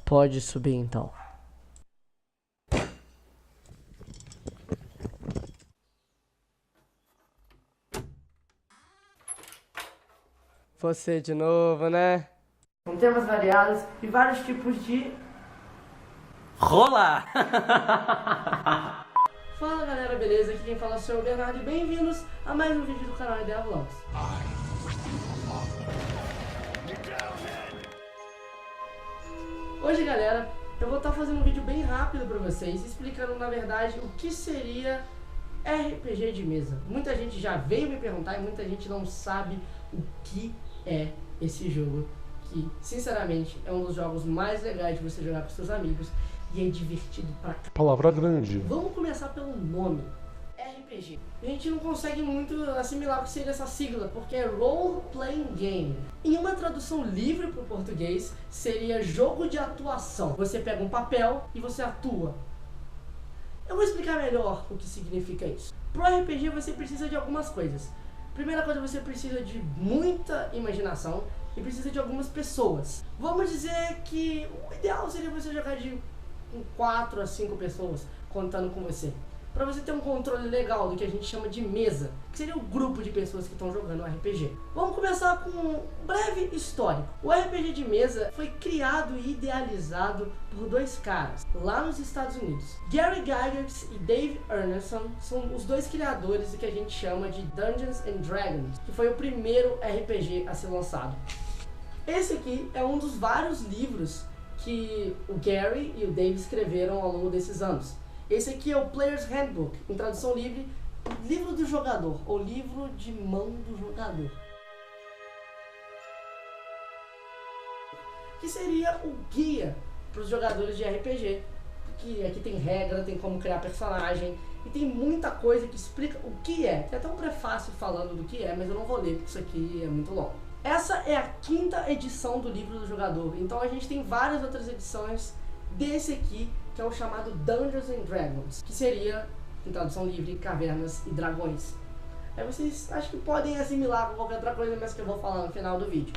Pode subir então. Você de novo, né? Com temas variados e vários tipos de... Rola! Fala galera, beleza? Aqui quem fala é o Sr. Bernardo e bem-vindos a mais um vídeo do canal Ideia Vlogs. Hoje galera, eu vou estar fazendo um vídeo bem rápido pra vocês, explicando na verdade o que seria RPG de mesa. Muita gente já veio me perguntar e muita gente não sabe o que é esse jogo, que sinceramente é um dos jogos mais legais de você jogar com seus amigos e é divertido pra caramba. Palavra grande. Vamos começar pelo nome, RPG. A gente não consegue muito assimilar o que seria essa sigla, porque é Role Playing Game. Em uma tradução livre para o português, seria jogo de atuação. Você pega um papel e você atua. Eu vou explicar melhor o que significa isso. Pro RPG você precisa de algumas coisas. Primeira coisa, você precisa de muita imaginação e precisa de algumas pessoas. Vamos dizer que o ideal seria você jogar de 4 a 5 pessoas contando com você, para você ter um controle legal do que a gente chama de mesa, que seria o grupo de pessoas que estão jogando RPG. Vamos começar com um breve histórico. O RPG de mesa foi criado e idealizado por dois caras lá nos Estados Unidos. Gary Gygax e Dave Arneson são os dois criadores do que a gente chama de Dungeons and Dragons, que foi o primeiro RPG a ser lançado. Esse aqui é um dos vários livros que o Gary e o Dave escreveram ao longo desses anos. Esse aqui é o Player's Handbook, em tradução livre, livro do jogador, ou livro de mão do jogador. Que seria o guia para os jogadores de RPG, que aqui tem regra, tem como criar personagem, e tem muita coisa que explica o que é. Tem até um prefácio falando do que é, mas eu não vou ler, porque isso aqui é muito longo. Essa é a 5ª edição do livro do jogador, então a gente tem várias outras edições desse aqui, que é o chamado Dungeons and Dragons, que seria, em tradução livre, Cavernas e Dragões. Aí vocês acho que podem assimilar com qualquer outra coisa, mas que eu vou falar no final do vídeo.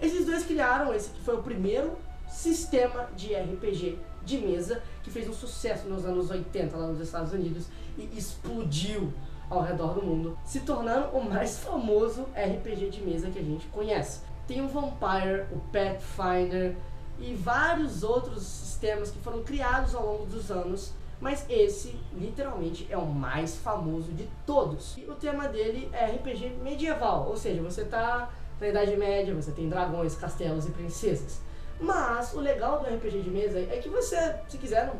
Esses dois criaram, esse que foi o primeiro sistema de RPG de mesa, que fez um sucesso nos anos 80 lá nos Estados Unidos e explodiu ao redor do mundo, se tornando o mais famoso RPG de mesa que a gente conhece. Tem o Vampire, o Pathfinder e vários outros sistemas que foram criados ao longo dos anos, mas esse literalmente é o mais famoso de todos. E o tema dele é RPG medieval, ou seja, você tá na Idade Média, você tem dragões, castelos e princesas. Mas o legal do RPG de mesa é que você, se quiser,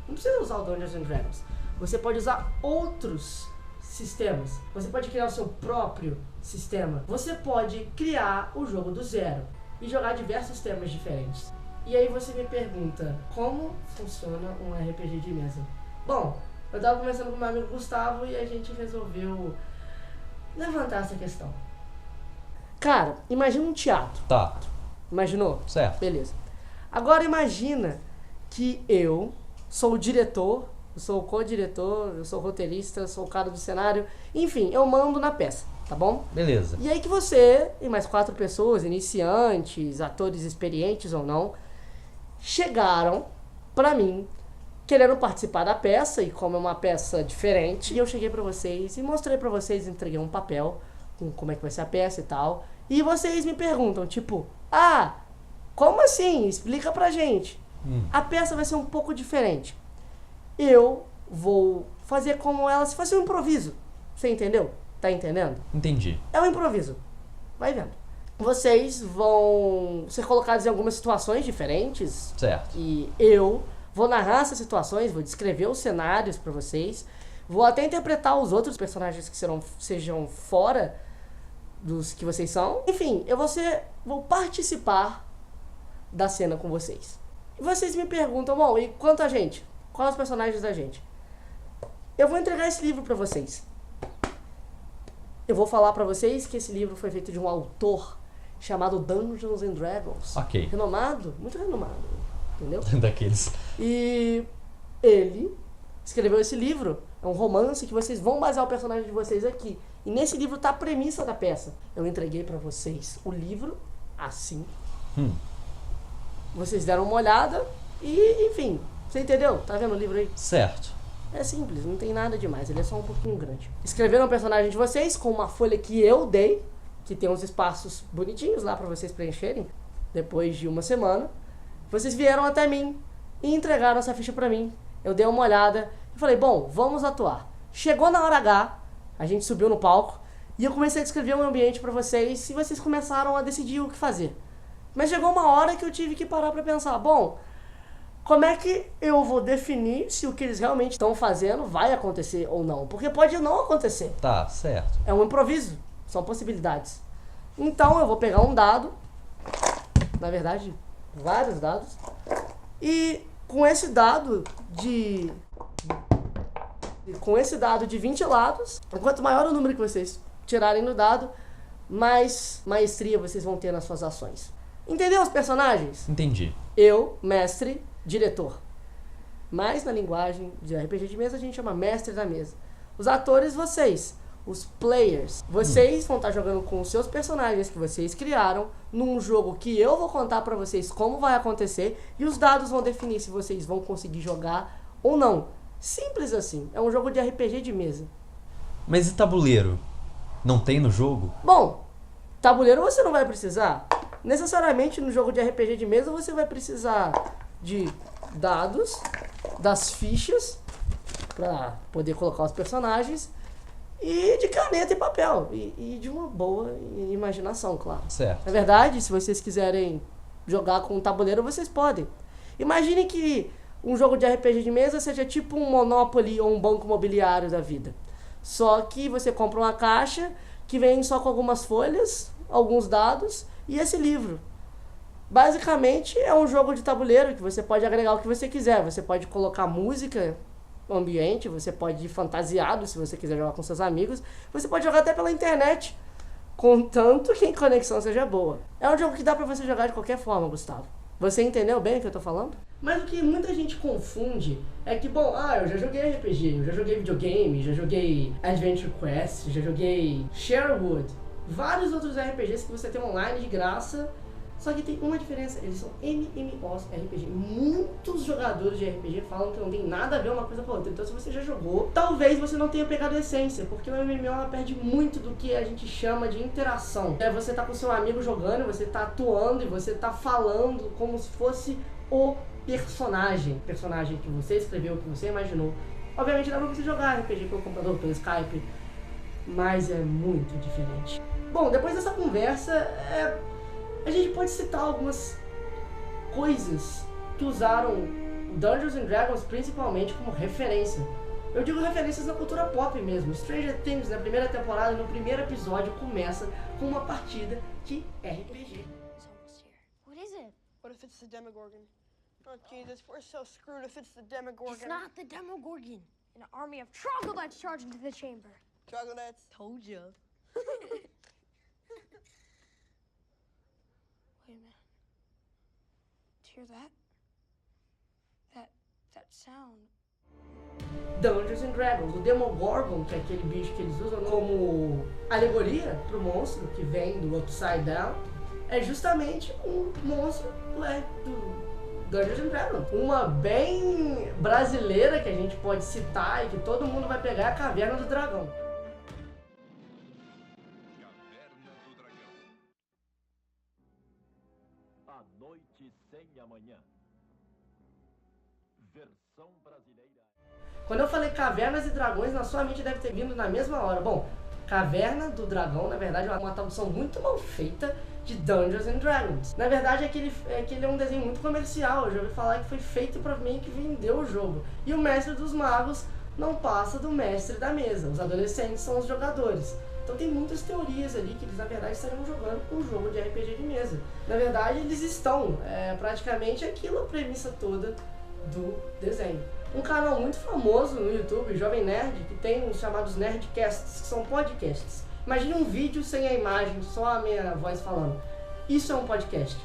não precisa usar o Dungeons and Dragons. Você pode usar outros sistemas. Você pode criar o seu próprio sistema. Você pode criar o jogo do zero e jogar diversos temas diferentes. E aí você me pergunta, como funciona um RPG de mesa? Bom, eu tava conversando com meu amigo Gustavo e a gente resolveu levantar essa questão. Cara, imagina um teatro. Tá, Imaginou? certo. Beleza. Agora imagina que eu sou o diretor, eu sou o co-diretor, eu sou o roteirista, eu sou o cara do cenário, enfim, eu mando na peça, tá bom? Beleza. E aí que você e mais 4 pessoas, iniciantes, atores experientes ou não, chegaram pra mim querendo participar da peça, e como é uma peça diferente, e eu cheguei pra vocês e mostrei pra vocês, entreguei um papel com como é que vai ser a peça e tal, e vocês me perguntam, tipo, como assim? Explica pra gente. A peça vai ser um pouco diferente. Eu vou fazer como ela se fosse um improviso. Você entendeu? Tá entendendo? Entendi. É um improviso. Vai vendo. Vocês vão ser colocados em algumas situações diferentes. Certo. E eu vou narrar essas situações, vou descrever os cenários pra vocês. Vou até interpretar os outros personagens que sejam fora dos que vocês são. Enfim, vou participar da cena com vocês. E vocês me perguntam, bom, e quanto a gente? Quais os personagens da gente? Eu vou entregar esse livro pra vocês. Eu vou falar pra vocês que esse livro foi feito de um autor chamado Dungeons and Dragons. Ok. Renomado, muito renomado, entendeu? Daqueles. E ele escreveu esse livro, é um romance que vocês vão basear o personagem de vocês aqui. E nesse livro tá a premissa da peça. Eu entreguei pra vocês o livro, assim. Vocês deram uma olhada e, enfim, você entendeu? Tá vendo o livro aí? Certo. É simples, não tem nada demais, ele é só um pouquinho grande. Escreveram o personagem de vocês com uma folha que eu dei, que tem uns espaços bonitinhos lá pra vocês preencherem, depois de uma semana. Vocês vieram até mim e entregaram essa ficha pra mim. Eu dei uma olhada e falei, bom, vamos atuar. Chegou na hora H, a gente subiu no palco e eu comecei a descrever um ambiente pra vocês e vocês começaram a decidir o que fazer. Mas chegou uma hora que eu tive que parar pra pensar, bom, como é que eu vou definir se o que eles realmente estão fazendo vai acontecer ou não? Porque pode não acontecer. Tá, certo. É um improviso, são possibilidades. Então eu vou pegar um dado, na verdade, vários dados, e com esse dado de 20 lados, quanto maior o número que vocês tirarem no dado, mais maestria vocês vão ter nas suas ações. Entendeu os personagens? Entendi. Eu, mestre, diretor. Mas na linguagem de RPG de mesa a gente chama mestre da mesa. Os atores, vocês. Os players. Vocês vão estar jogando com os seus personagens que vocês criaram num jogo que eu vou contar pra vocês como vai acontecer e os dados vão definir se vocês vão conseguir jogar ou não. Simples assim. É um jogo de RPG de mesa. Mas e tabuleiro? Não tem no jogo? Bom, tabuleiro você não vai precisar. Necessariamente no jogo de RPG de mesa você vai precisar de dados, das fichas pra poder colocar os personagens e de caneta e papel e de uma boa imaginação, claro. Certo. Na verdade, se vocês quiserem jogar com um tabuleiro, vocês podem. Imagine que um jogo de RPG de mesa seja tipo um Monopoly ou um banco imobiliário da vida. Só que você compra uma caixa que vem só com algumas folhas, alguns dados e esse livro. Basicamente é um jogo de tabuleiro que você pode agregar o que você quiser. Você pode colocar música no ambiente, você pode ir fantasiado se você quiser jogar com seus amigos. Você pode jogar até pela internet, contanto que a conexão seja boa. É um jogo que dá pra você jogar de qualquer forma, Gustavo. Você entendeu bem o que eu tô falando? Mas o que muita gente confunde é que, bom, eu já joguei RPG, eu já joguei videogame, já joguei Adventure Quest, já joguei Sherwood, vários outros RPGs que você tem online de graça. Só que tem uma diferença, eles são MMOs RPG. Muitos jogadores de RPG falam que não tem nada a ver uma coisa com a outra. Então se você já jogou, talvez você não tenha pegado a essência, porque o MMO ela perde muito do que a gente chama de interação. Você tá com seu amigo jogando, você tá atuando e você tá falando como se fosse o personagem. Personagem que você escreveu, que você imaginou. Obviamente dá pra você jogar RPG pelo computador, pelo Skype, mas é muito diferente. Bom, depois dessa conversa, a gente pode citar algumas coisas que usaram Dungeons & Dragons principalmente como referência. Eu digo referências na cultura pop mesmo. Stranger Things, na primeira temporada, no primeiro episódio, começa com uma partida de RPG. What is it? What if it's the Demogorgon? Oh, Jesus, we're so screwed if it's the Demogorgon. It's not the Demogorgon. An army of troglodytes charged into the chamber. Troglodytes. Told you. Wait a minute. Did you hear that? That sound. Dungeons & Dragons, o Demogorgon, que é aquele bicho que eles usam como alegoria pro monstro que vem do Upside Down, é justamente um monstro do Dungeons & Dragons. Uma bem brasileira que a gente pode citar e que todo mundo vai pegar é a Caverna do Dragão. A Noite Sem Amanhã. Versão brasileira. Quando eu falei Cavernas e Dragões, na sua mente deve ter vindo na mesma hora. Bom, Caverna do Dragão, na verdade, é uma tradução muito mal feita de Dungeons & Dragons. Na verdade, é que ele é um desenho muito comercial. Eu já ouvi falar que foi feito pra mim que vendeu o jogo. E o Mestre dos Magos não passa do Mestre da Mesa. Os adolescentes são os jogadores. Então tem muitas teorias ali que eles, na verdade, estariam jogando um jogo de RPG de mesa. Na verdade, eles estão. Praticamente aquilo a premissa toda do desenho. Um canal muito famoso no YouTube, Jovem Nerd, que tem os chamados Nerdcasts, que são podcasts. Imagine um vídeo sem a imagem, só a minha voz falando. Isso é um podcast.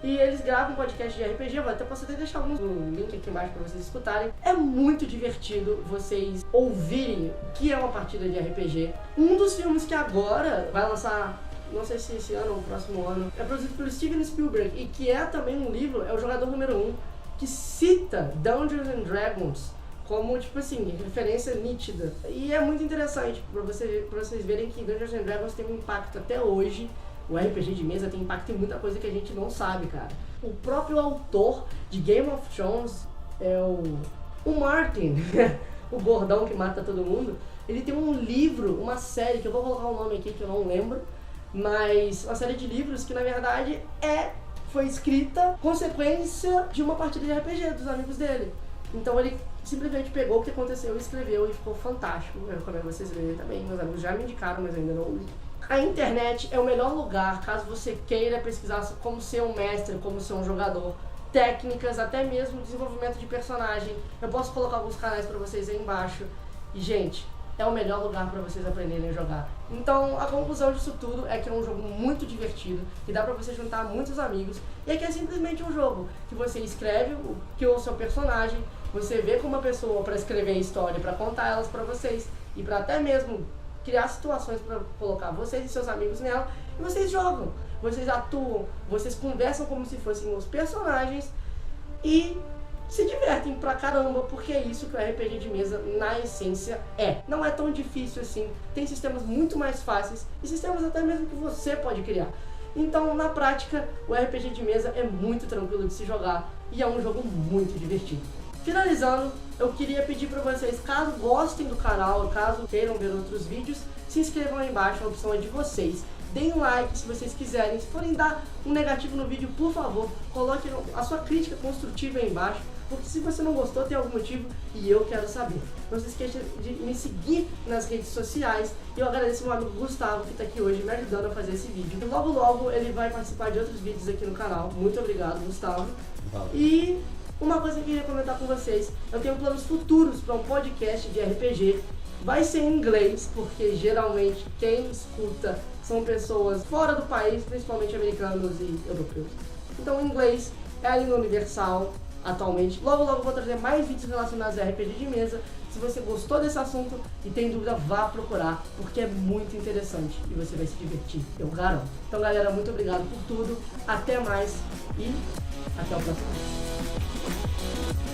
E eles gravam um podcast de RPG, posso até deixar um link aqui embaixo para vocês escutarem. É muito divertido vocês ouvirem o que é uma partida de RPG Um dos filmes que agora vai lançar, não sei se esse ano ou no próximo ano, é produzido pelo Steven Spielberg e que é também um livro, é o Jogador Número 1, que cita Dungeons and Dragons como, tipo assim, referência nítida. E é muito interessante pra vocês verem que Dungeons and Dragons tem um impacto até hoje. O RPG de mesa tem impacto em muita coisa que a gente não sabe, cara. O próprio autor de Game of Thrones é o Martin, o gordão que mata todo mundo. Ele tem um livro, uma série, que eu vou colocar o nome aqui que eu não lembro, mas uma série de livros que na verdade foi escrita consequência de uma partida de RPG dos amigos dele. Então ele simplesmente pegou o que aconteceu e escreveu e ficou fantástico. Eu recomendo vocês lerem também, meus amigos já me indicaram, mas eu ainda não li. A internet é o melhor lugar caso você queira pesquisar como ser um mestre, como ser um jogador, técnicas, até mesmo desenvolvimento de personagem. Eu posso colocar alguns canais pra vocês aí embaixo. E gente, é o melhor lugar para vocês aprenderem a jogar. Então a conclusão disso tudo é que é um jogo muito divertido, que dá para você juntar muitos amigos, e é que é simplesmente um jogo que você escreve que é o seu personagem, você vê com uma pessoa para escrever a história, para contar elas para vocês, e para até mesmo criar situações para colocar vocês e seus amigos nela, e vocês jogam, vocês atuam, vocês conversam como se fossem os personagens, e se divertem pra caramba, porque é isso que o RPG de mesa, na essência, é. Não é tão difícil assim, tem sistemas muito mais fáceis, e sistemas até mesmo que você pode criar. Então, na prática, o RPG de mesa é muito tranquilo de se jogar, e é um jogo muito divertido. Finalizando, eu queria pedir pra vocês, caso gostem do canal, caso queiram ver outros vídeos, se inscrevam aí embaixo, a opção é de vocês. Deem um like se vocês quiserem, se forem dar um negativo no vídeo, por favor, coloque a sua crítica construtiva aí embaixo, porque se você não gostou, tem algum motivo e eu quero saber. Não se esqueça de me seguir nas redes sociais, e eu agradeço ao meu amigo Gustavo que está aqui hoje me ajudando a fazer esse vídeo. E logo ele vai participar de outros vídeos aqui no canal. Muito obrigado, Gustavo. Valeu. E uma coisa que eu queria comentar com vocês, eu tenho planos futuros para um podcast de RPG. Vai ser em inglês, porque geralmente quem escuta são pessoas fora do país, principalmente americanos e europeus. Então o inglês é a língua universal atualmente. Logo vou trazer mais vídeos relacionados a RPG de mesa. Se você gostou desse assunto e tem dúvida, vá procurar, porque é muito interessante e você vai se divertir, eu garanto. Então galera, muito obrigado por tudo, até mais e até o próximo vídeo.